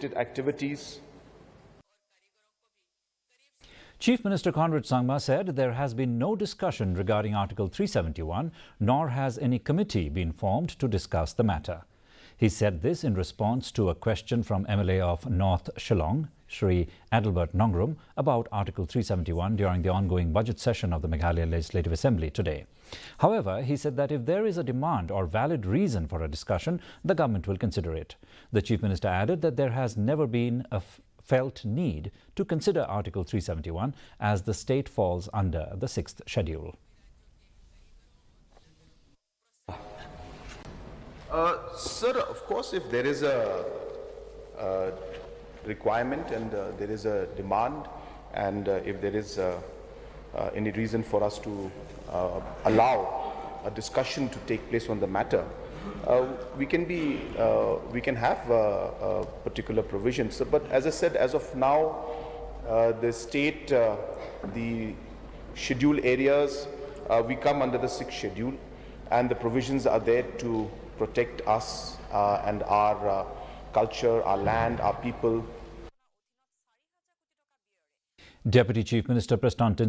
restricted activities. Chief Minister Conrad Sangma said there has been no discussion regarding Article 371, nor has any committee been formed to discuss the matter. He said this in response to a question from MLA of North Shillong, Shri Adelbert Nongrum, about Article 371 during the ongoing budget session of the Meghalaya Legislative Assembly today. However, he said that if there is a demand or valid reason for a discussion, the government will consider it. The Chief Minister added that there has never been a felt need to consider Article 371 as the state falls under the 6th schedule. Sir, of course, if there is a requirement and there is a demand, and if there is any reason for us to allow a discussion to take place on the matter, we can have particular provisions. But as I said, as of now, the state, the schedule areas, we come under the 6th schedule, and the provisions are there to protect us and our culture, our land, our people. Deputy Chief Minister Prasthant